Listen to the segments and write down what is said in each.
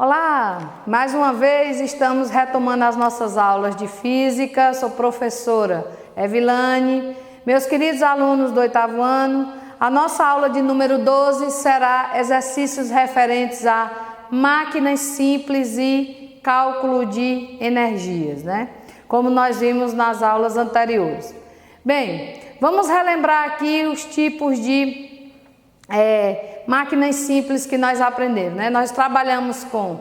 Olá, mais uma vez estamos retomando as nossas aulas de física. Sou professora Evilane. Meus queridos alunos do 8º ano, a nossa aula de número 12 será exercícios referentes a máquinas simples e cálculo de energias, né? Como nós vimos nas aulas anteriores. Bem, vamos relembrar aqui os tipos de máquinas simples que nós aprendemos, né? Nós trabalhamos com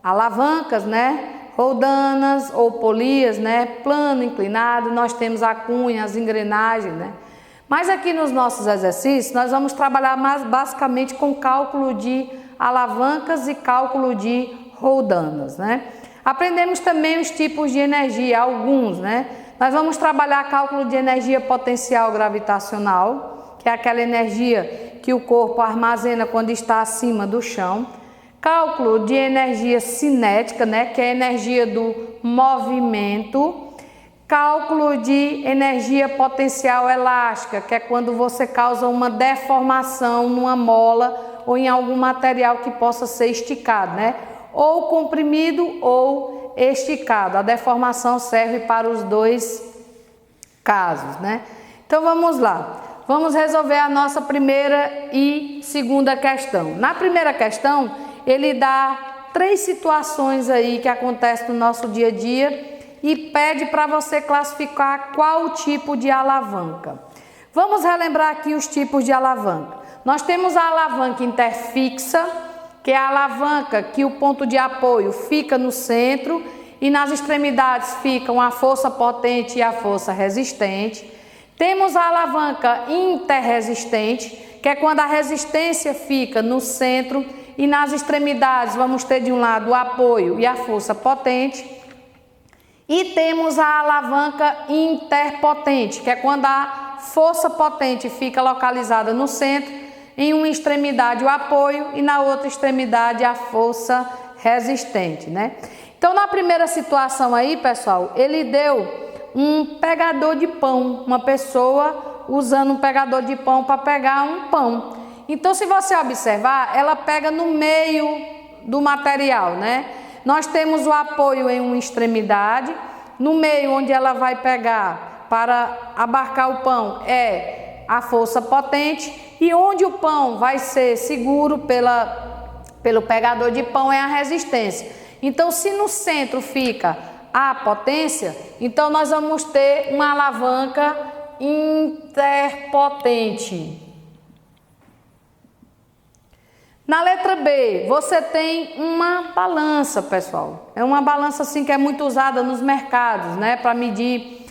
alavancas, né? Roldanas ou polias, né? Plano, inclinado, nós temos a cunha, as engrenagens, né? Mas aqui nos nossos exercícios nós vamos trabalhar mais basicamente com cálculo de alavancas e cálculo de roldanas, né? Aprendemos também os tipos de energia, alguns, né? Nós vamos trabalhar cálculo de energia potencial gravitacional, que é aquela energia que o corpo armazena quando está acima do chão. Cálculo de energia cinética, né, que é a energia do movimento. Cálculo de energia potencial elástica, que é quando você causa uma deformação numa mola ou em algum material que possa ser esticado, né? Ou comprimido ou esticado. A deformação serve para os dois casos, né? Então vamos lá. Vamos resolver a nossa primeira e segunda questão. Na primeira questão, ele dá 3 situações aí que acontecem no nosso dia a dia e pede para você classificar qual tipo de alavanca. Vamos relembrar aqui os tipos de alavanca. Nós temos a alavanca interfixa, que é a alavanca que o ponto de apoio fica no centro e nas extremidades ficam a força potente e a força resistente. Temos a alavanca interresistente, que é quando a resistência fica no centro e nas extremidades vamos ter de um lado o apoio e a força potente. E temos a alavanca interpotente, que é quando a força potente fica localizada no centro, em uma extremidade o apoio e na outra extremidade a força resistente, né? Então, na primeira situação aí, pessoal, ele deu um pegador de pão, uma pessoa usando um pegador de pão para pegar um pão. Então, se você observar, ela pega no meio do material, né? Nós temos o apoio em uma extremidade, no meio onde ela vai pegar para abarcar o pão é a força potente e onde o pão vai ser seguro pelo pegador de pão é a resistência. Então, se no centro fica a potência, então nós vamos ter uma alavanca interpotente. Na letra B, você tem uma balança, pessoal. É uma balança assim que é muito usada nos mercados, né, para medir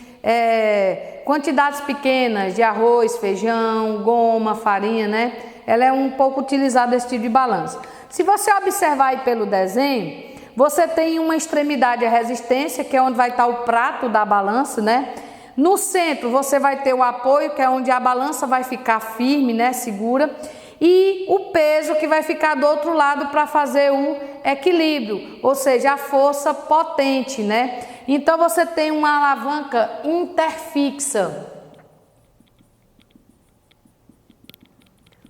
quantidades pequenas de arroz, feijão, goma, farinha, né? Ela é um pouco utilizada esse tipo de balança. Se você observar aí pelo desenho, você tem uma extremidade a resistência, que é onde vai estar o prato da balança, né? No centro você vai ter o apoio, que é onde a balança vai ficar firme, né? Segura. E o peso que vai ficar do outro lado para fazer o equilíbrio, ou seja, a força potente, né? Então você tem uma alavanca interfixa,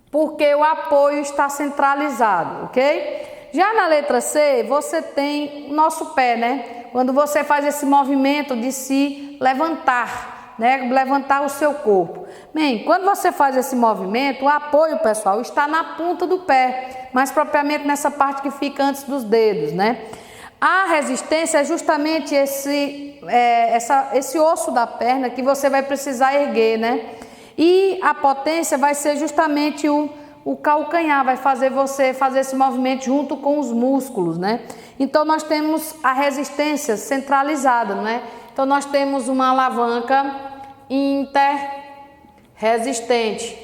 porque o apoio está centralizado, ok? Já na letra C, você tem o nosso pé, né? Quando você faz esse movimento de se levantar, né? Levantar o seu corpo. Bem, quando você faz esse movimento, o apoio, pessoal, está na ponta do pé, mais propriamente nessa parte que fica antes dos dedos, né? A resistência é justamente esse osso da perna que você vai precisar erguer, né? E a potência vai ser justamente o calcanhar, vai fazer você fazer esse movimento junto com os músculos, né? Então nós temos a resistência centralizada, né? Então nós temos uma alavanca interresistente.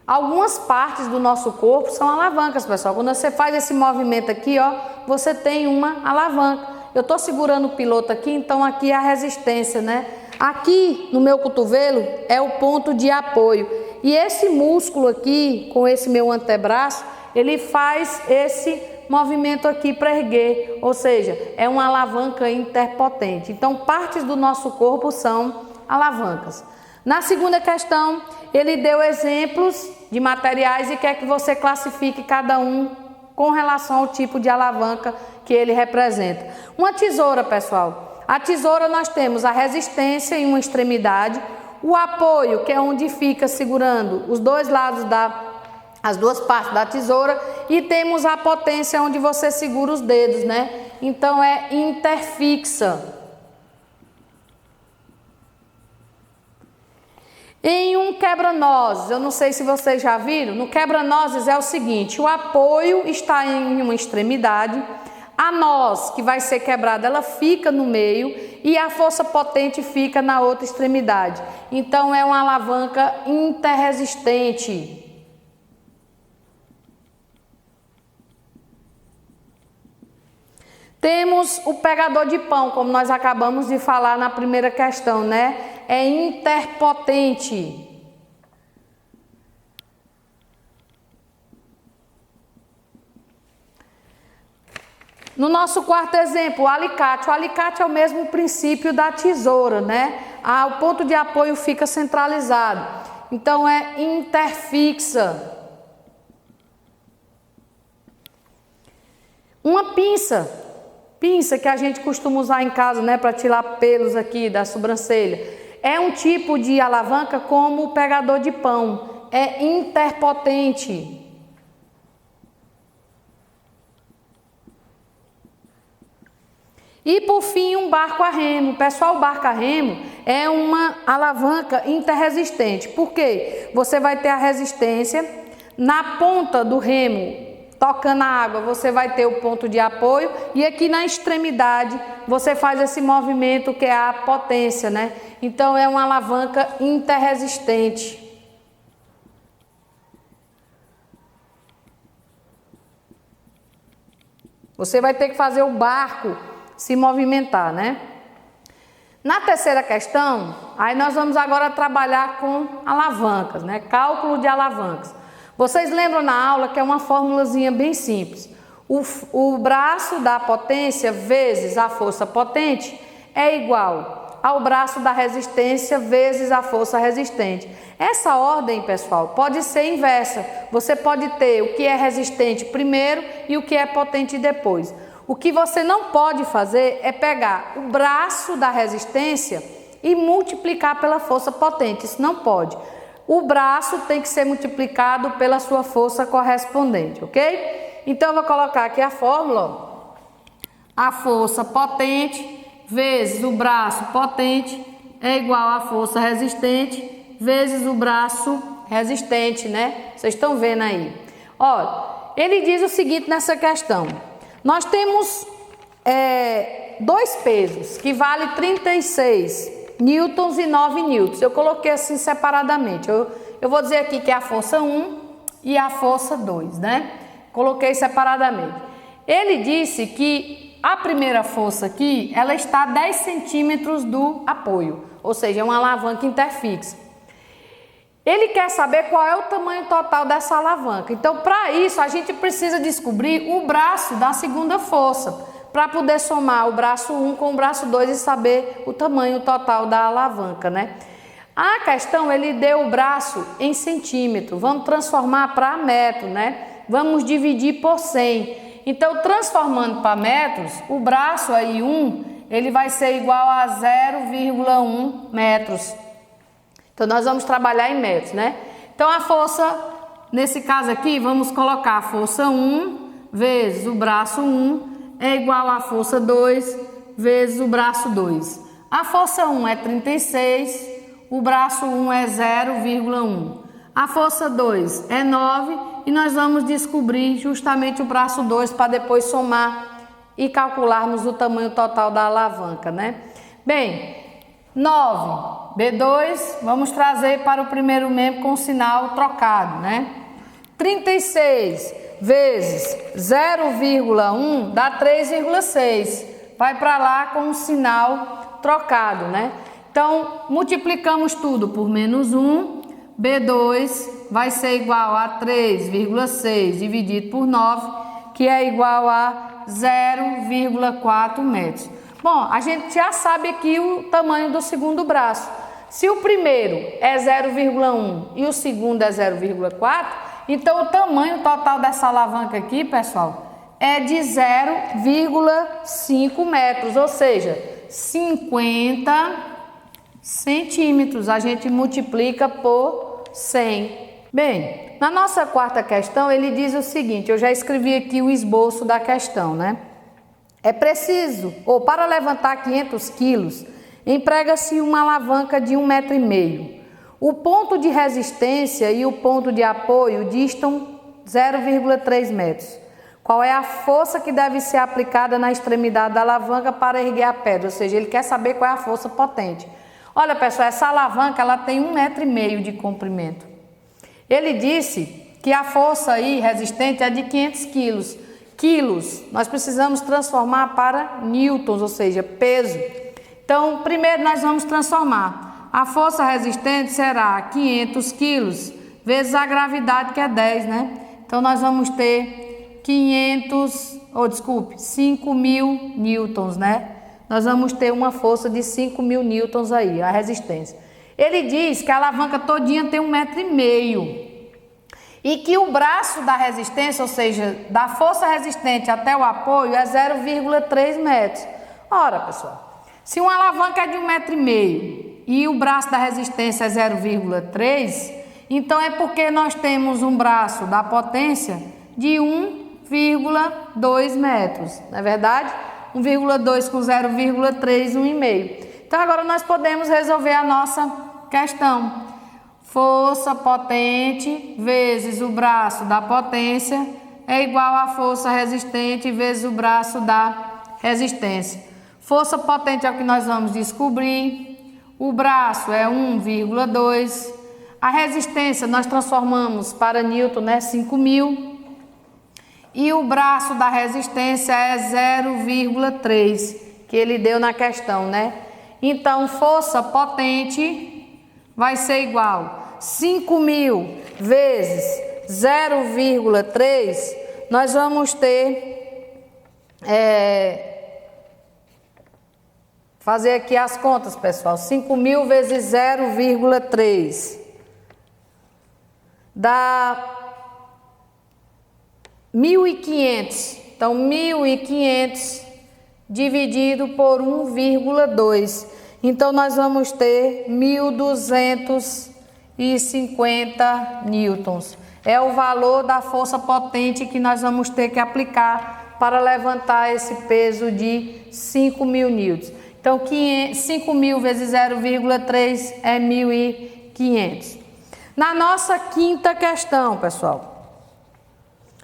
Algumas partes do nosso corpo são alavancas, pessoal. Quando você faz esse movimento aqui, ó, você tem uma alavanca. Eu estou segurando o piloto aqui, então aqui é a resistência, né? Aqui no meu cotovelo é o ponto de apoio. E esse músculo aqui, com esse meu antebraço, ele faz esse movimento aqui para erguer. Ou seja, é uma alavanca interpotente. Então, partes do nosso corpo são alavancas. Na segunda questão, ele deu exemplos de materiais e quer que você classifique cada um com relação ao tipo de alavanca que ele representa. Uma tesoura, pessoal. A tesoura nós temos a resistência em uma extremidade, o apoio, que é onde fica segurando os dois lados as duas partes da tesoura, e temos a potência onde você segura os dedos, né? Então é interfixa. Em um quebra-nozes, eu não sei se vocês já viram, no quebra-nozes é o seguinte: o apoio está em uma extremidade, a noz que vai ser quebrada, ela fica no meio e a força potente fica na outra extremidade. Então é uma alavanca interresistente. Temos o pegador de pão, como nós acabamos de falar na primeira questão, né? É interpotente. No nosso quarto exemplo, o alicate. O alicate é o mesmo princípio da tesoura, né? O ponto de apoio fica centralizado. Então é interfixa. Uma pinça. Pinça que a gente costuma usar em casa, né, para tirar pelos aqui da sobrancelha. É um tipo de alavanca como o pegador de pão. É interpotente. E por fim, um barco a remo. Pessoal, o barco a remo é uma alavanca interresistente. Por quê? Você vai ter a resistência na ponta do remo. Tocando a água, você vai ter o ponto de apoio e aqui na extremidade você faz esse movimento que é a potência, né? Então é uma alavanca interresistente. Você vai ter que fazer o barco se movimentar, né? Na terceira questão, aí nós vamos agora trabalhar com alavancas, né? Cálculo de alavancas. Vocês lembram na aula que é uma formulazinha bem simples. O braço da potência vezes a força potente é igual ao braço da resistência vezes a força resistente. Essa ordem, pessoal, pode ser inversa. Você pode ter o que é resistente primeiro e o que é potente depois. O que você não pode fazer é pegar o braço da resistência e multiplicar pela força potente. Isso não pode. O braço tem que ser multiplicado pela sua força correspondente, ok? Então, eu vou colocar aqui a fórmula. A força potente vezes o braço potente é igual à força resistente vezes o braço resistente, né? Vocês estão vendo aí. Olha, ele diz o seguinte nessa questão. Nós temos dois pesos que valem 36 newtons e 9 newtons. Eu coloquei assim separadamente. Eu vou dizer aqui que é a força 1 e a força 2, né? Coloquei separadamente. Ele disse que a primeira força aqui, ela está a 10 centímetros do apoio, ou seja, é uma alavanca interfixa. Ele quer saber qual é o tamanho total dessa alavanca. Então, para isso, a gente precisa descobrir o braço da segunda força, para poder somar o braço 1 com o braço 2 e saber o tamanho total da alavanca, né? A questão, ele deu o braço em centímetro. Vamos transformar para metro, né? Vamos dividir por 100. Então, transformando para metros, o braço aí 1, ele vai ser igual a 0,1 metros. Então, nós vamos trabalhar em metros, né? Então, a força, nesse caso aqui, vamos colocar a força 1 vezes o braço 1 é igual à força 2 vezes o braço 2. A força 1 é 36, o braço 1 é 0,1. A força 2 é 9 e nós vamos descobrir justamente o braço 2 para depois somar e calcularmos o tamanho total da alavanca, né? Bem, 9, B2, vamos trazer para o primeiro membro com o sinal trocado, né? 36 vezes 0,1 dá 3,6. Vai para lá com o sinal trocado, né? Então, multiplicamos tudo por menos 1. B2 vai ser igual a 3,6 dividido por 9, que é igual a 0,4 metros. Bom, a gente já sabe aqui o tamanho do segundo braço. Se o primeiro é 0,1 e o segundo é 0,4, então o tamanho total dessa alavanca aqui, pessoal, é de 0,5 metros, ou seja, 50 centímetros. A gente multiplica por 100. Bem, na nossa quarta questão, ele diz o seguinte, eu já escrevi aqui o esboço da questão, né? É preciso, ou para levantar 500 quilos, emprega-se uma alavanca de 1,5 metro. O ponto de resistência e o ponto de apoio distam 0,3 metros. Qual é a força que deve ser aplicada na extremidade da alavanca para erguer a pedra? Ou seja, ele quer saber qual é a força potente. Olha, pessoal, essa alavanca ela tem 1,5 metro de comprimento. Ele disse que a força aí resistente é de 500 quilos. Quilos, nós precisamos transformar para newtons, ou seja, peso. Então, primeiro nós vamos transformar. A força resistente será 500 quilos vezes a gravidade, que é 10, né? Então, nós vamos ter 5.000 newtons, né? Nós vamos ter uma força de 5.000 newtons aí, a resistência. Ele diz que a alavanca todinha tem 1,5 metro. E que o braço da resistência, ou seja, da força resistente até o apoio, é 0,3 metros. Ora, pessoal, se uma alavanca é de 1,5 metro e o braço da resistência é 0,3, então é porque nós temos um braço da potência de 1,2 metros, não é verdade? 1,2 com 0,3, 1,5. Então agora nós podemos resolver a nossa questão. Força potente vezes o braço da potência é igual a força resistente vezes o braço da resistência. Força potente é o que nós vamos descobrir. O braço é 1,2. A resistência nós transformamos para newton, né? 5.000. E o braço da resistência é 0,3, que ele deu na questão, né? Então, força potente vai ser igual 5.000 vezes 0,3, nós vamos ter, fazer aqui as contas, pessoal, 5.000 vezes 0,3 dá 1.500, então 1.500 dividido por 1,2, então nós vamos ter 1.250 newtons. É o valor da força potente que nós vamos ter que aplicar para levantar esse peso de 5.000 newtons. Então 5.000 vezes 0,3 é 1.500. Na nossa quinta questão, pessoal,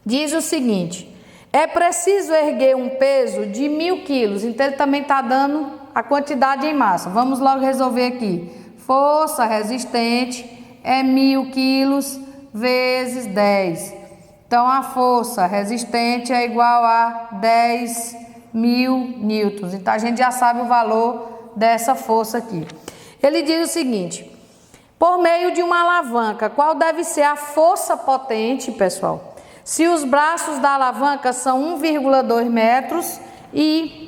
diz o seguinte: é preciso erguer um peso de 1.000 quilos. Então ele também está dando a quantidade em massa. Vamos logo resolver aqui. Força resistente é 1.000 quilos vezes 10. Então a força resistente é igual a 10.000 newtons. Então a gente já sabe o valor dessa força aqui. Ele diz o seguinte: por meio de uma alavanca, qual deve ser a força potente, pessoal? Se os braços da alavanca são 1,2 metros e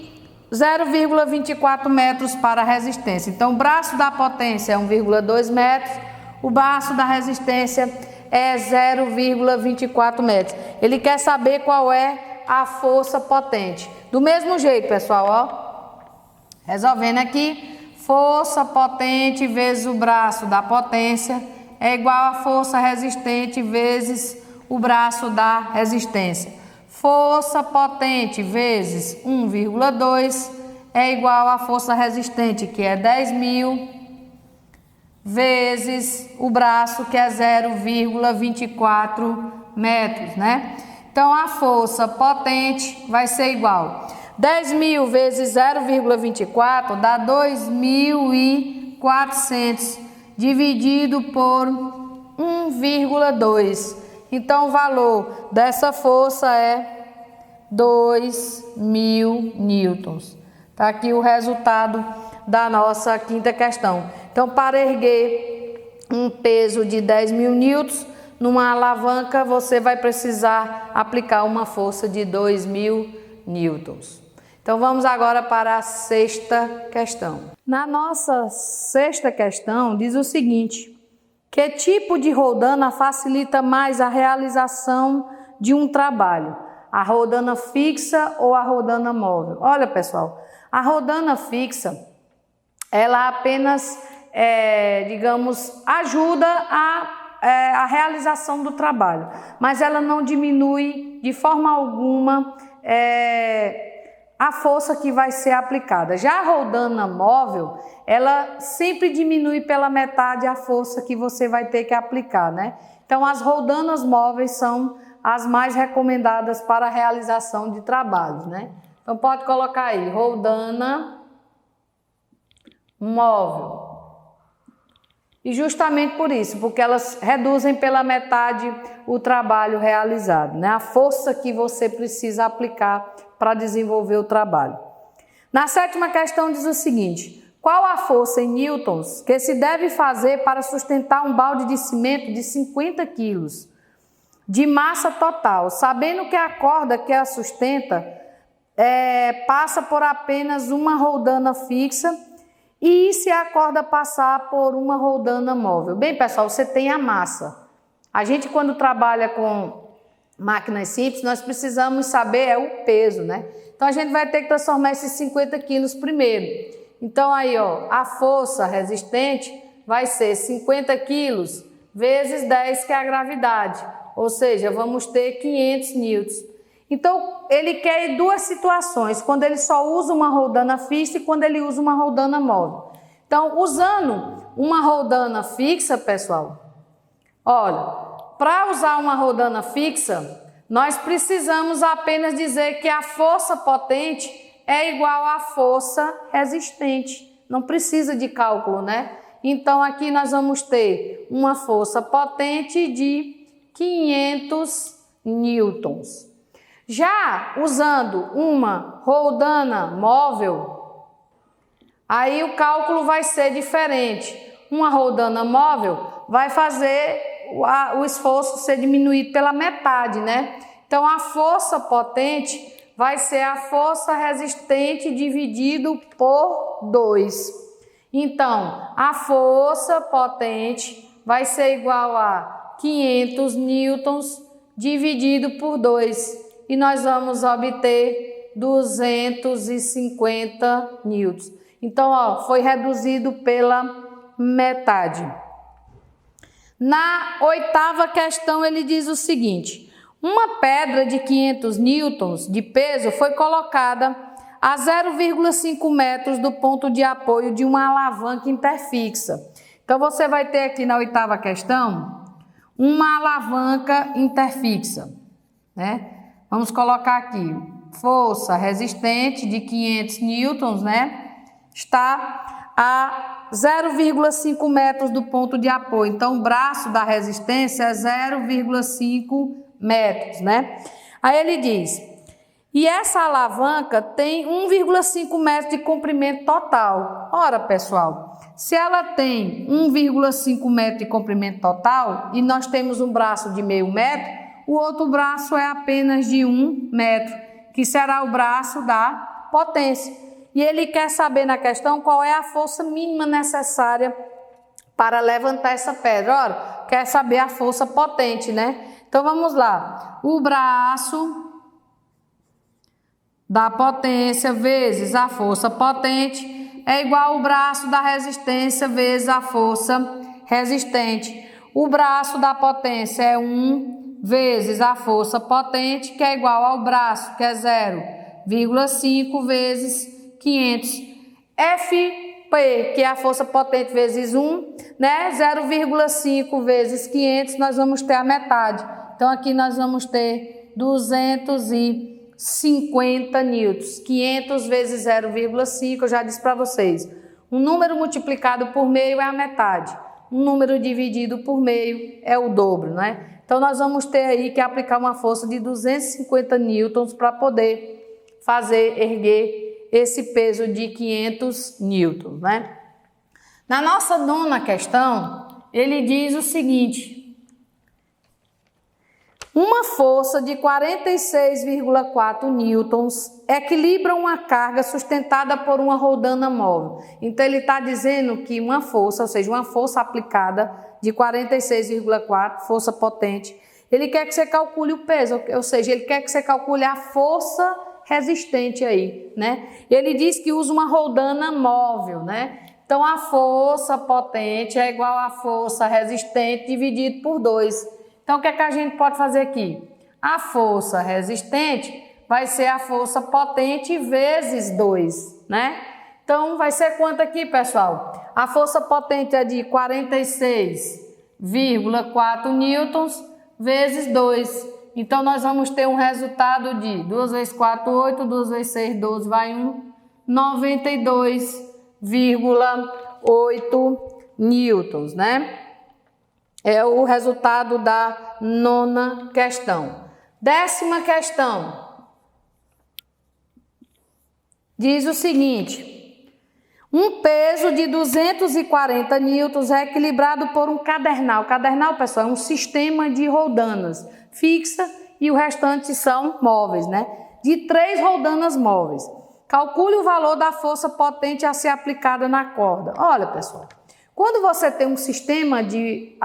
0,24 metros para a resistência. Então, o braço da potência é 1,2 metros, o braço da resistência é 0,24 metros. Ele quer saber qual é a força potente. Do mesmo jeito, pessoal, ó, resolvendo aqui, força potente vezes o braço da potência é igual a força resistente vezes o braço da resistência. Força potente vezes 1,2 é igual a força resistente, que é 10.000, vezes o braço, que é 0,24 metros, né? Então, a força potente vai ser igual. 10.000 vezes 0,24 dá 2.400, dividido por 1,2. Então, o valor dessa força é 2.000 newtons. Está aqui o resultado da nossa quinta questão. Então, para erguer um peso de 10.000 newtons numa alavanca, você vai precisar aplicar uma força de 2.000 newtons. Então vamos agora para a sexta questão. Na nossa sexta questão diz o seguinte: que tipo de roldana facilita mais a realização de um trabalho? A roldana fixa ou a roldana móvel? Olha, pessoal, a roldana fixa, ela apenas, digamos, ajuda a realização do trabalho, mas ela não diminui de forma alguma a força que vai ser aplicada. Já a roldana móvel, ela sempre diminui pela metade a força que você vai ter que aplicar, né? Então, as roldanas móveis são as mais recomendadas para a realização de trabalhos, né? Então, pode colocar aí, roldana móvel. E justamente por isso, porque elas reduzem pela metade o trabalho realizado, né? A força que você precisa aplicar para desenvolver o trabalho. Na sétima questão diz o seguinte: qual a força em newtons que se deve fazer para sustentar um balde de cimento de 50 quilos de massa total, sabendo que a corda que a sustenta passa por apenas uma roldana fixa, e se a corda passar por uma roldana móvel? Bem, pessoal, você tem a massa. A gente, quando trabalha com máquinas simples, nós precisamos saber o peso, né? Então, a gente vai ter que transformar esses 50 quilos primeiro. Então, aí, ó, a força resistente vai ser 50 quilos vezes 10, que é a gravidade. Ou seja, vamos ter 500 newtons. Então, ele quer duas situações, quando ele só usa uma roldana fixa e quando ele usa uma roldana móvel. Então, usando uma roldana fixa, pessoal, olha, para usar uma roldana fixa, nós precisamos apenas dizer que a força potente é igual à força resistente. Não precisa de cálculo, né? Então, aqui nós vamos ter uma força potente de 500 newtons. Já usando uma roldana móvel, aí o cálculo vai ser diferente. Uma roldana móvel vai fazer o esforço ser diminuído pela metade, né? Então, a força potente vai ser a força resistente dividido por 2. Então, a força potente vai ser igual a 500 newtons dividido por 2. E nós vamos obter 250 newtons. Então, ó, foi reduzido pela metade. Na oitava questão, ele diz o seguinte: uma pedra de 500 newtons de peso foi colocada a 0,5 metros do ponto de apoio de uma alavanca interfixa. Então, você vai ter aqui na oitava questão uma alavanca interfixa, né? Vamos colocar aqui, força resistente de 500 newtons, né? Está a 0,5 metros do ponto de apoio. Então, o braço da resistência é 0,5 metros, né? Aí ele diz, e essa alavanca tem 1,5 metros de comprimento total. Ora, pessoal, se ela tem 1,5 metro de comprimento total e nós temos um braço de meio metro, o outro braço é apenas de 1 metro, que será o braço da potência. E ele quer saber na questão qual é a força mínima necessária para levantar essa pedra. Ora, quer saber a força potente, né? Então vamos lá. O braço da potência vezes a força potente é igual ao braço da resistência vezes a força resistente. O braço da potência é 1 vezes a força potente, que é igual ao braço, que é 0,5 vezes 500. FP, que é a força potente vezes 1, né? 0,5 vezes 500, nós vamos ter a metade. Então, aqui nós vamos ter 250 newtons. 500 vezes 0,5, eu já disse para vocês. Um número multiplicado por meio é a metade. Um número dividido por meio é o dobro, né? Então, nós vamos ter aí que aplicar uma força de 250 newtons para poder erguer esse peso de 500 newtons, né? Na nossa nona questão, ele diz o seguinte: Uma força de 46,4 newtons equilibra uma carga sustentada por uma roldana móvel. Então, ele está dizendo que uma força, ou seja, uma força aplicada de 46,4, força potente, ele quer que você calcule o peso, ou seja, ele quer que você calcule a força resistente aí, né? Ele diz que usa uma roldana móvel, né? Então, a força potente é igual à força resistente dividido por 2. Então, o que é que a gente pode fazer aqui? A força resistente vai ser a força potente vezes 2, né? Então, vai ser quanto aqui, pessoal? A força potente é de 46,4 newtons vezes 2. Então, nós vamos ter um resultado de 2 vezes 4, 8, 2 vezes 6, 12, vai 1, 92,8 newtons, né? É o resultado da 9ª questão. 10ª questão. Diz o seguinte: um peso de 240 newtons é equilibrado por um cadernal. Cadernal, pessoal, é um sistema de roldanas fixa e o restante são móveis, né? De 3 roldanas móveis. Calcule o valor da força potente a ser aplicada na corda. Olha, pessoal, quando você tem um sistema de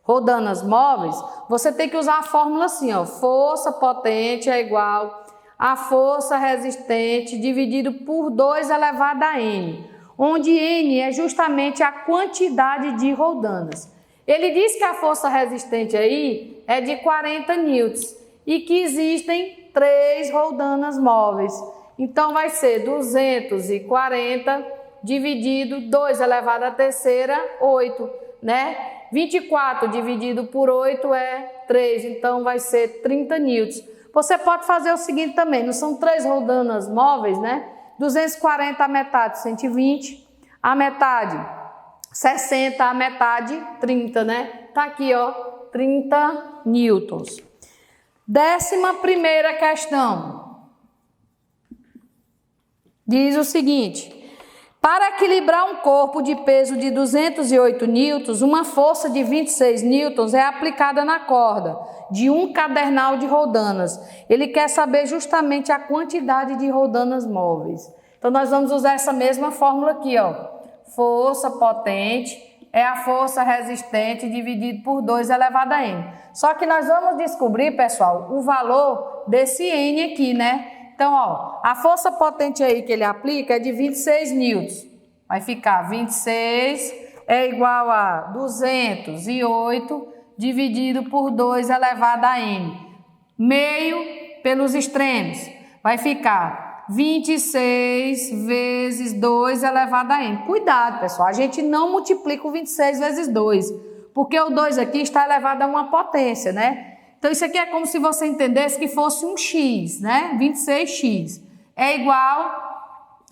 rodanas móveis, você tem que usar a fórmula assim, ó, força potente é igual a força resistente dividido por 2 elevado a N, onde N é justamente a quantidade de roldanas. Ele diz que a força resistente aí é de 40 newtons e que existem 3 roldanas móveis. Então, vai ser 240 dividido 2 elevado à terceira, 8, né? 24 dividido por 8 é 3, então vai ser 30 newtons. Você pode fazer o seguinte também, não são 3 roldanas móveis, né? 240 a metade, 120, a metade, 60, a metade, 30, né? Tá aqui, ó, 30 newtons. 11ª questão. Diz o seguinte: para equilibrar um corpo de peso de 208 newtons, uma força de 26 newtons é aplicada na corda de um cadernal de roldanas. Ele quer saber justamente a quantidade de roldanas móveis. Então, nós vamos usar essa mesma fórmula aqui, ó. Força potente é a força resistente dividido por 2 elevado a N. Só que nós vamos descobrir, pessoal, o valor desse N aqui, né? Então, ó, a força potente aí que ele aplica é de 26 newtons. Vai ficar 26 é igual a 208 dividido por 2 elevado a N. Meio pelos extremos. Vai ficar 26 vezes 2 elevado a N. Cuidado, pessoal, a gente não multiplica o 26 vezes 2, porque o 2 aqui está elevado a uma potência, né? Então, isso aqui é como se você entendesse que fosse um x, né? 26x é igual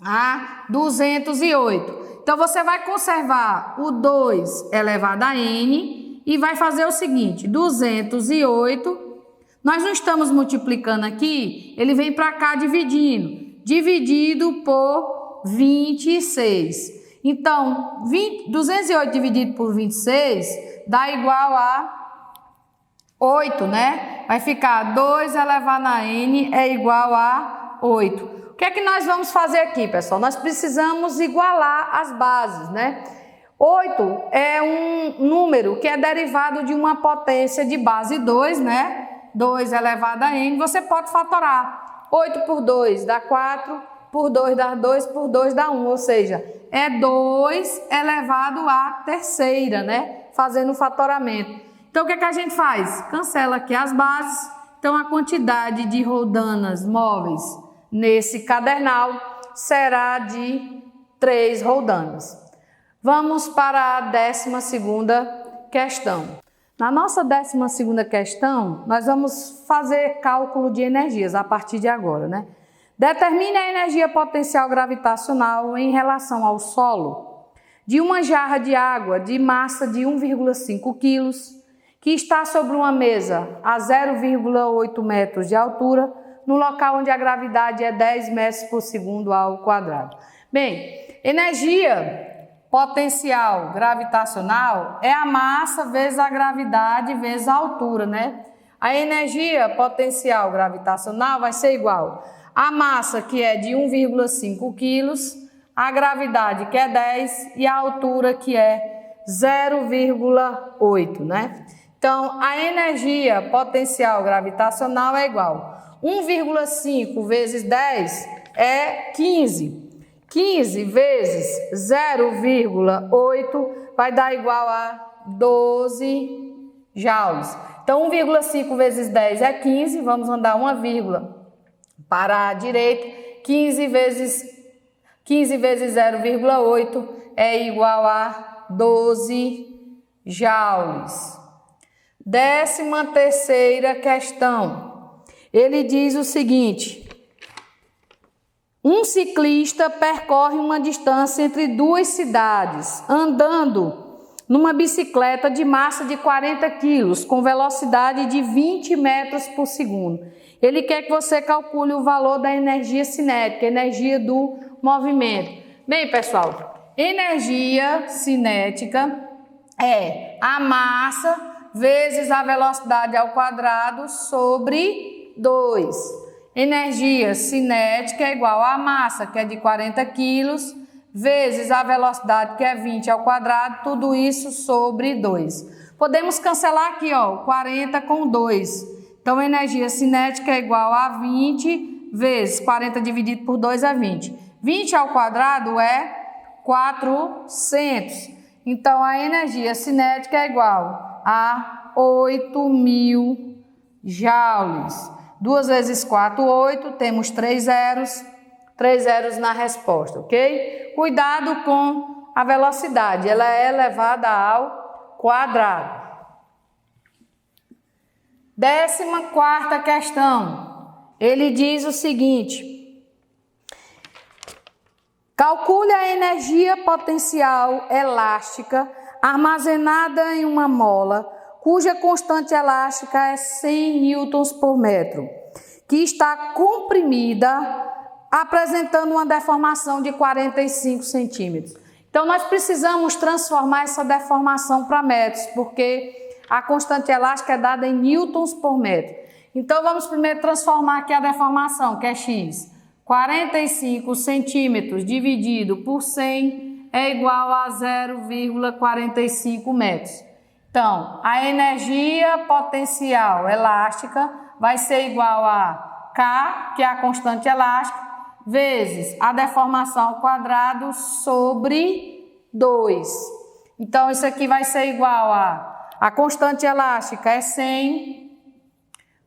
a 208. Então, você vai conservar o 2 elevado a n e vai fazer o seguinte, 208, nós não estamos multiplicando aqui, ele vem para cá dividido por 26. Então, 208 dividido por 26 dá igual a 8, né? Vai ficar 2 elevado a n é igual a 8. O que é que nós vamos fazer aqui, pessoal? Nós precisamos igualar as bases, né? 8 é um número que é derivado de uma potência de base 2, né? 2 elevado a n, você pode fatorar. 8 por 2 dá 4, por 2 dá 2, por 2 dá 1, ou seja, é 2 elevado à terceira, né? Fazendo o fatoramento. Então, o que é que a gente faz? Cancela aqui as bases. Então, a quantidade de roldanas móveis nesse cadernal será de 3 roldanas. Vamos para a 12ª questão. Na nossa 12ª questão, nós vamos fazer cálculo de energias a partir de agora, né? Determine a energia potencial gravitacional em relação ao solo de uma jarra de água de massa de 1,5 quilos, que está sobre uma mesa a 0,8 metros de altura, no local onde a gravidade é 10 metros por segundo ao quadrado. Bem, energia potencial gravitacional é a massa vezes a gravidade vezes a altura, né? A energia potencial gravitacional vai ser igual a massa, que é de 1,5 quilos, a gravidade, que é 10, e a altura, que é 0,8, né? Então, a energia potencial gravitacional é igual 1,5 vezes 10 é 15. 15 vezes 0,8 vai dar igual a 12 joules. Então, 1,5 vezes 10 é 15, vamos andar uma vírgula para a direita. 15 vezes 0,8 é igual a 12 joules. 13ª questão. Ele diz o seguinte: um ciclista percorre uma distância entre duas cidades, andando numa bicicleta de massa de 40 quilos, com velocidade de 20 metros por segundo. Ele quer que você calcule o valor da energia cinética, energia do movimento. Bem, pessoal, energia cinética é a massa vezes a velocidade ao quadrado sobre 2. Energia cinética é igual à massa, que é de 40 quilos, vezes a velocidade, que é 20 ao quadrado, tudo isso sobre 2. Podemos cancelar aqui, ó, 40 com 2. Então, energia cinética é igual a 20 vezes 40 dividido por 2 é 20. 20 ao quadrado é 400. Então, a energia cinética é igual a 8.000 joules. 2 vezes 4, 8. Temos 3 zeros. 3 zeros na resposta, ok? Cuidado com a velocidade. Ela é elevada ao quadrado. 14ª questão. Ele diz o seguinte: calcule a energia potencial elástica armazenada em uma mola, cuja constante elástica é 100 newtons por metro, que está comprimida, apresentando uma deformação de 45 centímetros. Então, nós precisamos transformar essa deformação para metros, porque a constante elástica é dada em newtons por metro. Então, vamos primeiro transformar aqui a deformação, que é x. 45 centímetros dividido por 100 é igual a 0,45 metros. Então, a energia potencial elástica vai ser igual a K, que é a constante elástica, vezes a deformação ao quadrado sobre 2. Então, isso aqui vai ser igual a constante elástica é 100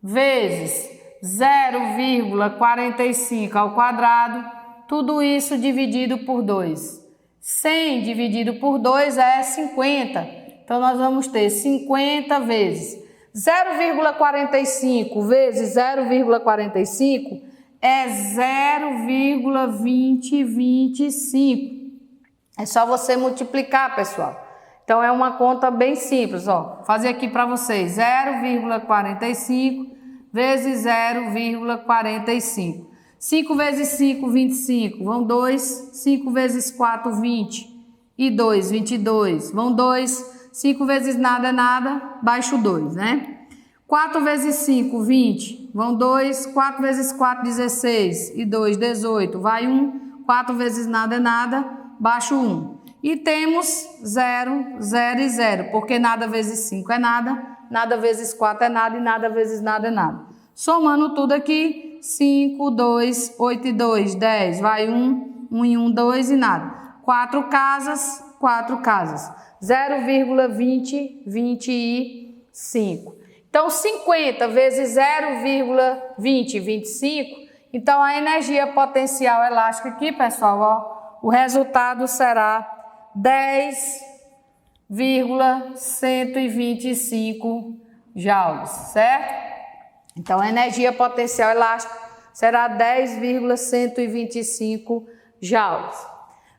vezes 0,45 ao quadrado, tudo isso dividido por 2. 100 dividido por 2 é 50. Então, nós vamos ter 50 vezes 0,45 vezes 0,45 é 0,2025. É só você multiplicar, pessoal. Então, é uma conta bem simples, ó. Vou fazer aqui para vocês. 0,45 vezes 0,45. 5 vezes 5, 25. Vão 2. 5 vezes 4, 20. E 2, 22. Vão 2. 5 vezes nada é nada, baixo 2, né? 4 vezes 5, 20. Vão 2. 4 vezes 4, 16. E 2, 18. Vai 1. 4 vezes nada é nada, baixo 1. E temos 0, 0 e 0, porque nada vezes 5 é nada, nada vezes 4 é nada e nada vezes nada é nada. Somando tudo aqui, 5, 2, 8 e 2, 10. Vai 1, 1 e 1, 2 e nada. 4 casas, 4 casas. 0,2025. Então, 50 vezes 0,2025. Então, a energia potencial elástica aqui, pessoal, ó, o resultado será 10,125 joules, certo? Então, a energia potencial elástica será 10,125 joules.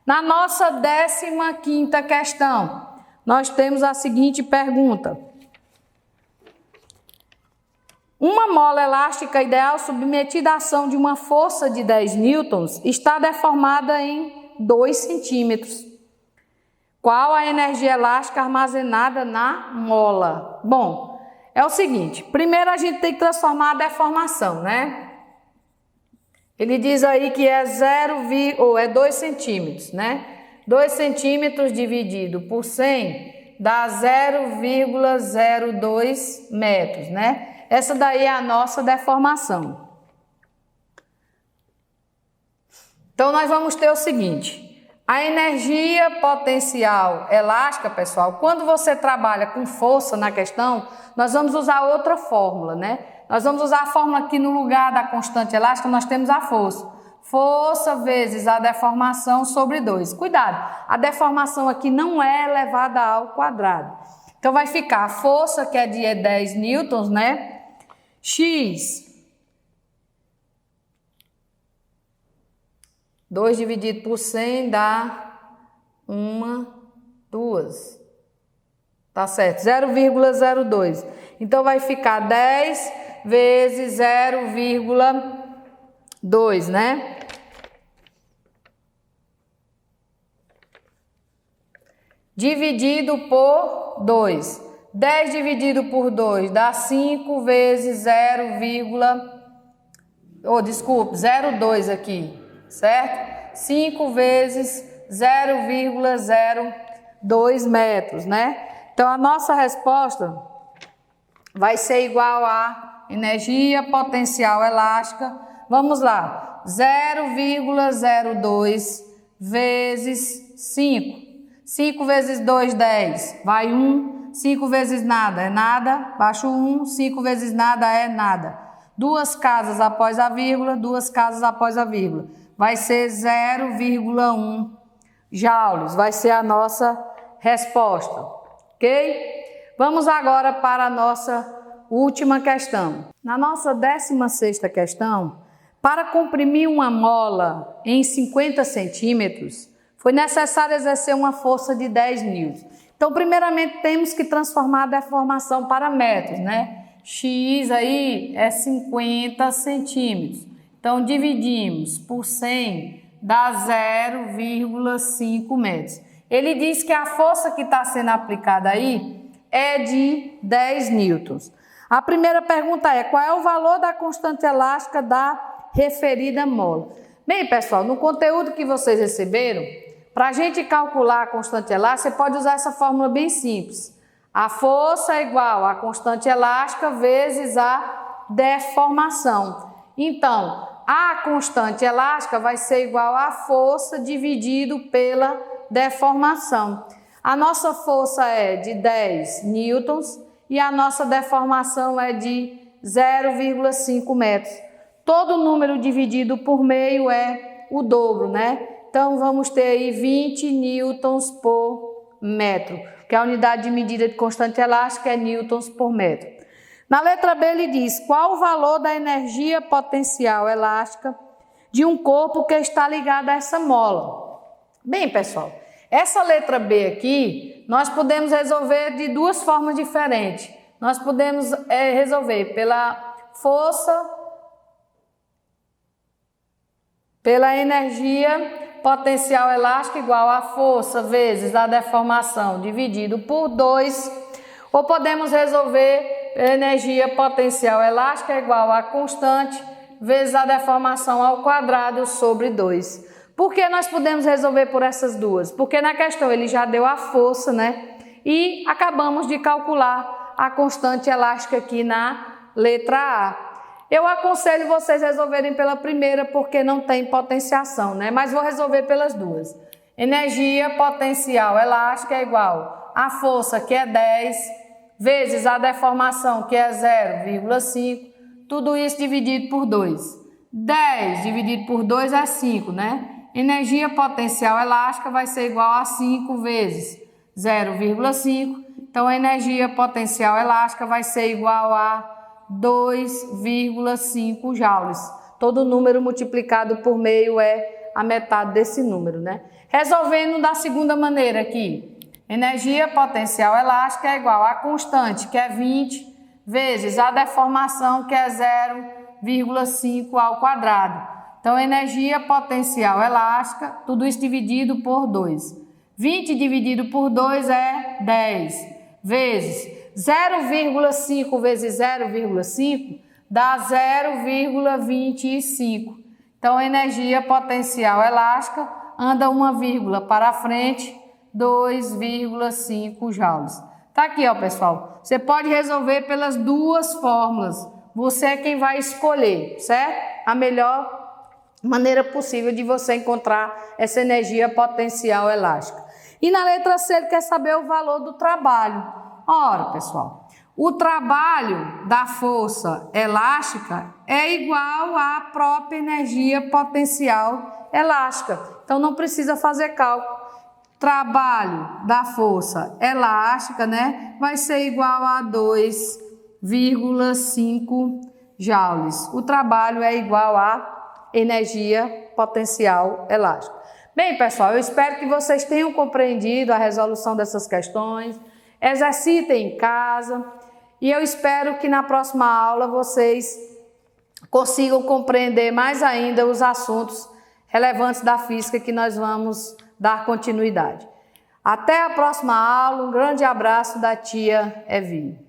Na nossa 15ª questão, nós temos a seguinte pergunta. Uma mola elástica ideal submetida à ação de uma força de 10 newtons está deformada em 2 centímetros. Qual a energia elástica armazenada na mola? Bom, é o seguinte, primeiro a gente tem que transformar a deformação, né? Ele diz aí que é 2 centímetros, né? 2 centímetros dividido por 100 dá 0,02 metros, né? Essa daí é a nossa deformação. Então, nós vamos ter o seguinte, a energia potencial elástica, pessoal, quando você trabalha com força na questão, nós vamos usar outra fórmula, né? Nós vamos usar a fórmula aqui no lugar da constante elástica, nós temos a força. Força vezes a deformação sobre 2. Cuidado, a deformação aqui não é elevada ao quadrado. Então, vai ficar a força, que é de 10 newtons, né? X. 2 dividido por 100 dá 2. Tá certo, 0,02. Então, vai ficar 10 vezes 0,2, né? Dividido por 2. 10 dividido por 2 dá 5 vezes 0,2 aqui, certo? 5 vezes 0,02 metros, né? Então, a nossa resposta vai ser igual a energia potencial elástica. Vamos lá, 0,02 vezes 5. 5 vezes 2, 10, vai 1. 5 vezes nada é nada, baixo 1. 5 vezes nada é nada. 2 casas após a vírgula, 2 casas após a vírgula. Vai ser 0,1 joules, vai ser a nossa resposta, ok? Vamos agora para a nossa última questão. Na nossa 16ª questão, para comprimir uma mola em 50 centímetros, foi necessário exercer uma força de 10 newtons. Então, primeiramente, temos que transformar a deformação para metros, né? X aí é 50 centímetros. Então, dividimos por 100, dá 0,5 metros. Ele diz que a força que está sendo aplicada aí é de 10 newtons. A primeira pergunta é, qual é o valor da constante elástica da referida mola? Bem, pessoal, no conteúdo que vocês receberam, para a gente calcular a constante elástica, você pode usar essa fórmula bem simples. A força é igual a constante elástica vezes a deformação. Então, a constante elástica vai ser igual a força dividido pela deformação. A nossa força é de 10 newtons e a nossa deformação é de 0,5 metros. Todo número dividido por meio é o dobro, né? Então, vamos ter aí 20 newtons por metro, que a unidade de medida de constante elástica é newtons por metro. Na letra B, ele diz, qual o valor da energia potencial elástica de um corpo que está ligado a essa mola? Bem, pessoal, essa letra B aqui, nós podemos resolver de duas formas diferentes. Nós podemos resolver pela força, pela energia potencial elástica igual a força vezes a deformação dividido por 2, ou podemos resolver energia potencial elástica igual a constante vezes a deformação ao quadrado sobre 2. Por que nós podemos resolver por essas duas? Porque na questão ele já deu a força, né? E acabamos de calcular a constante elástica aqui na letra A. Eu aconselho vocês resolverem pela primeira porque não tem potenciação, né? Mas vou resolver pelas duas. Energia potencial elástica é igual a força, que é 10, vezes a deformação, que é 0,5, tudo isso dividido por 2. 10 dividido por 2 é 5, né? Energia potencial elástica vai ser igual a 5 vezes 0,5. Então, a energia potencial elástica vai ser igual a 2,5 joules. Todo número multiplicado por meio é a metade desse número, né? Resolvendo da segunda maneira aqui. Energia potencial elástica é igual a constante, que é 20, vezes a deformação, que é 0,5 ao quadrado. Então, energia potencial elástica, tudo isso dividido por 2, 20 dividido por 2 é 10, vezes 0,5 vezes 0,5 dá 0,25. Então, a energia potencial elástica anda uma vírgula para frente, 2,5 joules. Tá aqui, ó, pessoal. Você pode resolver pelas duas fórmulas. Você é quem vai escolher, certo? A melhor maneira possível de você encontrar essa energia potencial elástica. E na letra C ele quer saber o valor do trabalho. Ora, pessoal, o trabalho da força elástica é igual à própria energia potencial elástica. Então não precisa fazer cálculo. Trabalho da força elástica, né, vai ser igual a 2,5 joules. O trabalho é igual a energia potencial elástica. Bem, pessoal, eu espero que vocês tenham compreendido a resolução dessas questões. Exercitem em casa e eu espero que na próxima aula vocês consigam compreender mais ainda os assuntos relevantes da física que nós vamos dar continuidade. Até a próxima aula, um grande abraço da tia Evi.